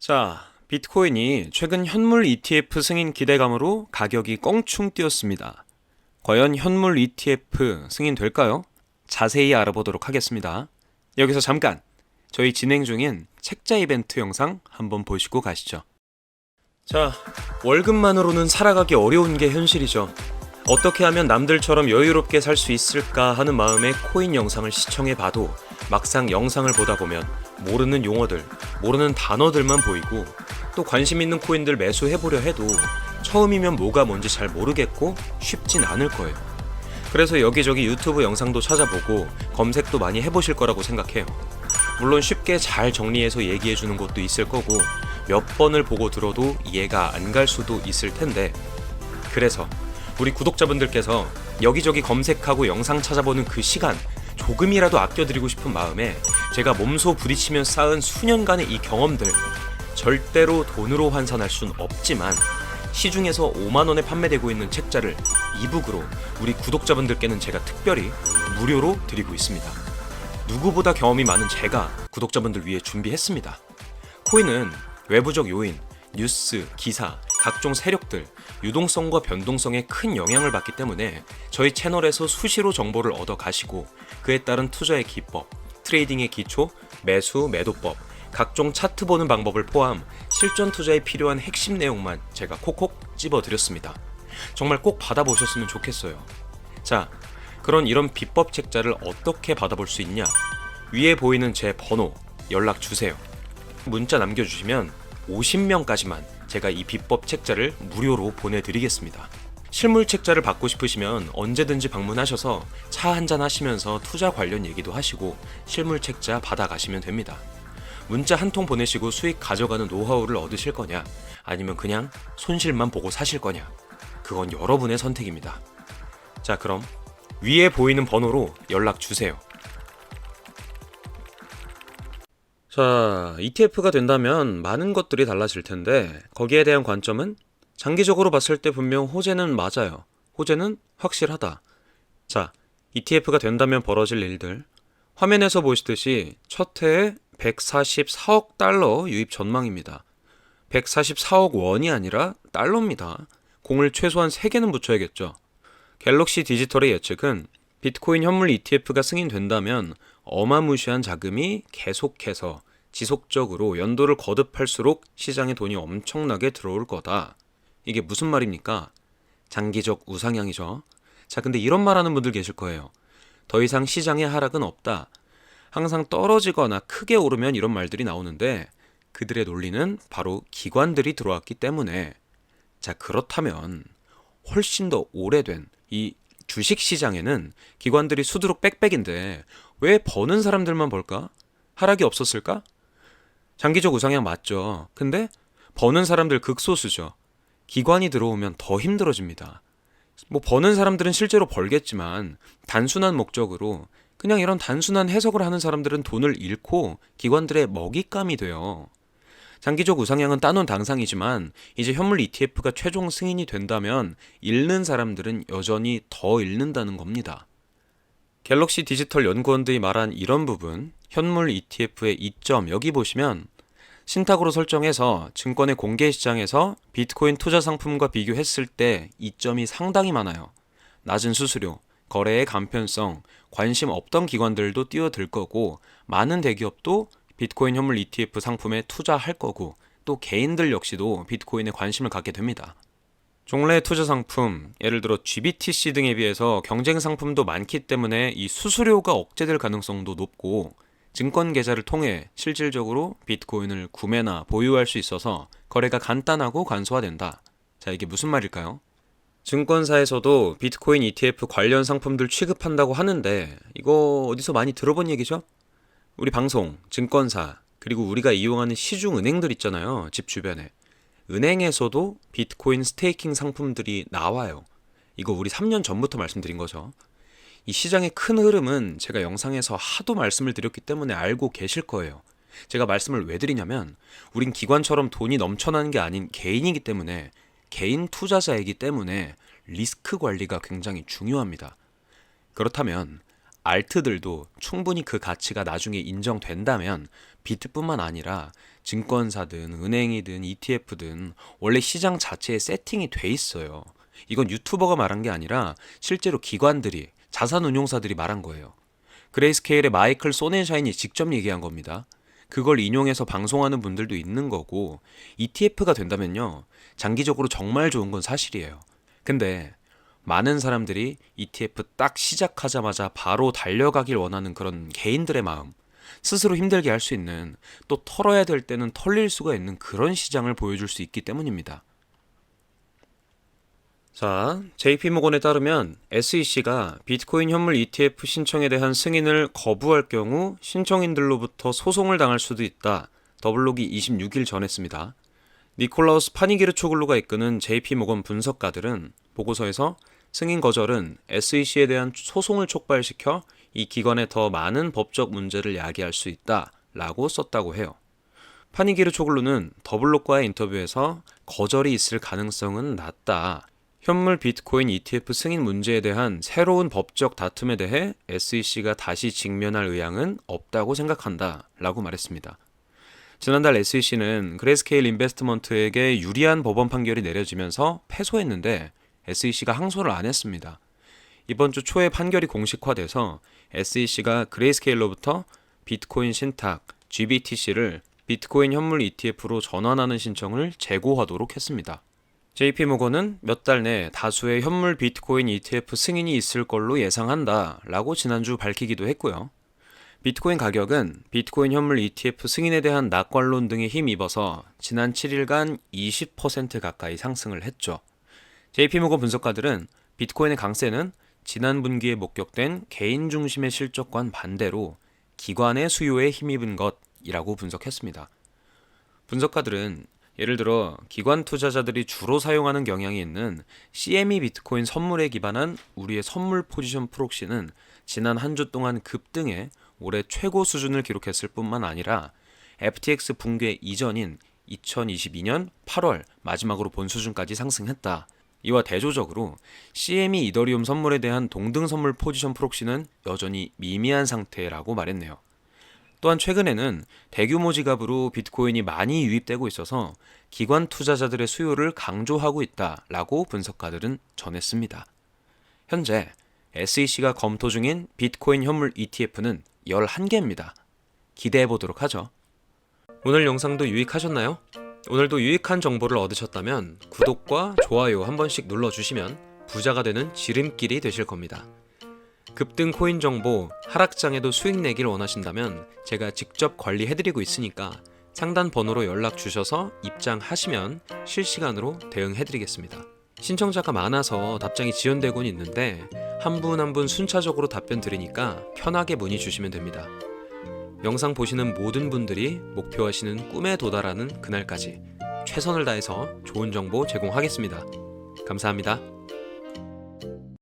자, 비트코인이 최근 현물 ETF 승인 기대감으로 가격이 껑충 뛰었습니다. 과연 현물 ETF 승인될까요? 자세히 알아보도록 하겠습니다. 여기서 잠깐 저희 진행 중인 책자 이벤트 영상 한번 보시고 가시죠. 자, 월급만으로는 살아가기 어려운 게 현실이죠. 어떻게 하면 남들처럼 여유롭게 살 수 있을까 하는 마음에 코인 영상을 시청해봐도 막상 영상을 보다 보면 모르는 용어들, 모르는 단어들만 보이고 또 관심 있는 코인들 매수해보려 해도 처음이면 뭐가 뭔지 잘 모르겠고 쉽진 않을 거예요. 그래서 여기저기 유튜브 영상도 찾아보고 검색도 많이 해보실 거라고 생각해요. 물론 쉽게 잘 정리해서 얘기해주는 곳도 있을 거고 몇 번을 보고 들어도 이해가 안 갈 수도 있을 텐데, 그래서 우리 구독자분들께서 여기저기 검색하고 영상 찾아보는 그 시간 조금이라도 아껴드리고 싶은 마음에 제가 몸소 부딪히며 쌓은 수년간의 이 경험들, 절대로 돈으로 환산할 순 없지만 시중에서 5만원에 판매되고 있는 책자를 이북으로 우리 구독자분들께는 제가 특별히 무료로 드리고 있습니다. 누구보다 경험이 많은 제가 구독자분들 위해 준비했습니다. 코인은 외부적 요인, 뉴스, 기사, 각종 세력들, 유동성과 변동성에 큰 영향을 받기 때문에 저희 채널에서 수시로 정보를 얻어 가시고 그에 따른 투자의 기법, 트레이딩의 기초, 매수, 매도법, 각종 차트 보는 방법을 포함 실전 투자에 필요한 핵심 내용만 제가 콕콕 찝어드렸습니다. 정말 꼭 받아보셨으면 좋겠어요. 자, 그런 이런 비법 책자를 어떻게 받아볼 수 있냐? 위에 보이는 제 번호 연락 주세요. 문자 남겨주시면 50명까지만 제가 이 비법 책자를 무료로 보내드리겠습니다. 실물 책자를 받고 싶으시면 언제든지 방문하셔서 차 한잔 하시면서 투자 관련 얘기도 하시고 실물 책자 받아가시면 됩니다. 문자 한 통 보내시고 수익 가져가는 노하우를 얻으실 거냐, 아니면 그냥 손실만 보고 사실 거냐, 그건 여러분의 선택입니다. 자, 그럼 위에 보이는 번호로 연락 주세요. 자, ETF가 된다면 많은 것들이 달라질 텐데 거기에 대한 관점은 장기적으로 봤을 때 분명 호재는 맞아요. 호재는 확실하다. 자, ETF가 된다면 벌어질 일들, 화면에서 보시듯이 첫 해에 144억 달러 유입 전망입니다. 144억 원이 아니라 달러입니다. 공을 최소한 3개는 붙여야겠죠. 갤럭시 디지털의 예측은 비트코인 현물 ETF가 승인된다면 어마무시한 자금이 계속해서 지속적으로 연도를 거듭할수록 시장에 돈이 엄청나게 들어올 거다. 이게 무슨 말입니까? 장기적 우상향이죠. 자, 근데 이런 말하는 분들 계실 거예요. 더 이상 시장의 하락은 없다. 항상 떨어지거나 크게 오르면 이런 말들이 나오는데 그들의 논리는 바로 기관들이 들어왔기 때문에. 자, 그렇다면 훨씬 더 오래된 이 주식시장에는 기관들이 수두룩 빽빽인데 왜 버는 사람들만 벌까? 하락이 없었을까? 장기적 우상향 맞죠. 근데 버는 사람들 극소수죠. 기관이 들어오면 더 힘들어집니다. 버는 사람들은 실제로 벌겠지만 단순한 목적으로 그냥 이런 단순한 해석을 하는 사람들은 돈을 잃고 기관들의 먹잇감이 돼요. 장기적 우상향은 따놓은 당상이지만 이제 현물 ETF가 최종 승인이 된다면 잃는 사람들은 여전히 더 잃는다는 겁니다. 갤럭시 디지털 연구원들이 말한 이런 부분, 현물 ETF의 이점 여기 보시면 신탁으로 설정해서 증권의 공개 시장에서 비트코인 투자 상품과 비교했을 때 이점이 상당히 많아요. 낮은 수수료, 거래의 간편성, 관심 없던 기관들도 뛰어들 거고 많은 대기업도 비트코인 현물 ETF 상품에 투자할 거고 또 개인들 역시도 비트코인에 관심을 갖게 됩니다. 종래 투자 상품, 예를 들어 GBTC 등에 비해서 경쟁 상품도 많기 때문에 이 수수료가 억제될 가능성도 높고 증권 계좌를 통해 실질적으로 비트코인을 구매나 보유할 수 있어서 거래가 간단하고 간소화된다. 자, 이게 무슨 말일까요? 증권사에서도 비트코인 ETF 관련 상품들 취급한다고 하는데 이거 어디서 많이 들어본 얘기죠? 우리 방송, 증권사, 그리고 우리가 이용하는 시중은행들 있잖아요. 집 주변에. 은행에서도 비트코인 스테이킹 상품들이 나와요. 이거 우리 3년 전부터 말씀드린 거죠. 이 시장의 큰 흐름은 제가 영상에서 하도 말씀을 드렸기 때문에 알고 계실 거예요. 제가 말씀을 왜 드리냐면 우린 기관처럼 돈이 넘쳐나는 게 아닌 개인이기 때문에, 개인 투자자이기 때문에 리스크 관리가 굉장히 중요합니다. 그렇다면 알트들도 충분히 그 가치가 나중에 인정된다면 비트뿐만 아니라 증권사든 은행이든 ETF든 원래 시장 자체에 세팅이 돼 있어요. 이건 유튜버가 말한 게 아니라 실제로 기관들이, 자산운용사들이 말한 거예요. 그레이스케일의 마이클 소넨샤인이 직접 얘기한 겁니다. 그걸 인용해서 방송하는 분들도 있는 거고, ETF가 된다면요, 장기적으로 정말 좋은 건 사실이에요. 근데 많은 사람들이 ETF 딱 시작하자마자 바로 달려가길 원하는 그런 개인들의 마음, 스스로 힘들게 할 수 있는, 또 털어야 될 때는 털릴 수가 있는 그런 시장을 보여줄 수 있기 때문입니다. 자, JP모건에 따르면 SEC가 비트코인 현물 ETF 신청에 대한 승인을 거부할 경우 신청인들로부터 소송을 당할 수도 있다. 더블록이 26일 전했습니다. 니콜라우스 파니기르초글루가 이끄는 JP모건 분석가들은 보고서에서 승인 거절은 SEC에 대한 소송을 촉발시켜 이 기관에 더 많은 법적 문제를 야기할 수 있다 라고 썼다고 해요. 파니기르초글루는 더블록과의 인터뷰에서 거절이 있을 가능성은 낮다. 현물 비트코인 ETF 승인 문제에 대한 새로운 법적 다툼에 대해 SEC가 다시 직면할 의향은 없다고 생각한다 라고 말했습니다. 지난달 SEC는 그레이스케일 인베스트먼트에게 유리한 법원 판결이 내려지면서 패소했는데 SEC가 항소를 안 했습니다. 이번 주 초에 판결이 공식화돼서 SEC가 그레이스케일로부터 비트코인 신탁 GBTC를 비트코인 현물 ETF로 전환하는 신청을 재고하도록 했습니다. JP모건은 몇 달 내 다수의 현물 비트코인 ETF 승인이 있을 걸로 예상한다 라고 지난주 밝히기도 했고요. 비트코인 가격은 비트코인 현물 ETF 승인에 대한 낙관론 등에 힘입어서 지난 7일간 20% 가까이 상승을 했죠. JP모건 분석가들은 비트코인의 강세는 지난 분기에 목격된 개인 중심의 실적과는 반대로 기관의 수요에 힘입은 것이라고 분석했습니다. 분석가들은 예를 들어 기관 투자자들이 주로 사용하는 경향이 있는 CME 비트코인 선물에 기반한 우리의 선물 포지션 프록시는 지난 한 주 동안 급등해 올해 최고 수준을 기록했을 뿐만 아니라 FTX 붕괴 이전인 2022년 8월 마지막으로 본 수준까지 상승했다. 이와 대조적으로 CME 이더리움 선물에 대한 동등 선물 포지션 프록시는 여전히 미미한 상태라고 말했네요. 또한 최근에는 대규모 지갑으로 비트코인이 많이 유입되고 있어서 기관 투자자들의 수요를 강조하고 있다라고 분석가들은 전했습니다. 현재 SEC가 검토 중인 비트코인 현물 ETF는 11개입니다. 기대해 보도록 하죠. 오늘 영상도 유익하셨나요? 오늘도 유익한 정보를 얻으셨다면 구독과 좋아요 한 번씩 눌러주시면 부자가 되는 지름길이 되실 겁니다. 급등 코인 정보, 하락장에도 수익 내길 원하신다면 제가 직접 관리해드리고 있으니까 상단 번호로 연락 주셔서 입장하시면 실시간으로 대응해드리겠습니다. 신청자가 많아서 답장이 지연되곤 있는데 한 분 한 분 순차적으로 답변 드리니까 편하게 문의 주시면 됩니다. 영상 보시는 모든 분들이 목표하시는 꿈에 도달하는 그날까지 최선을 다해서 좋은 정보 제공하겠습니다. 감사합니다.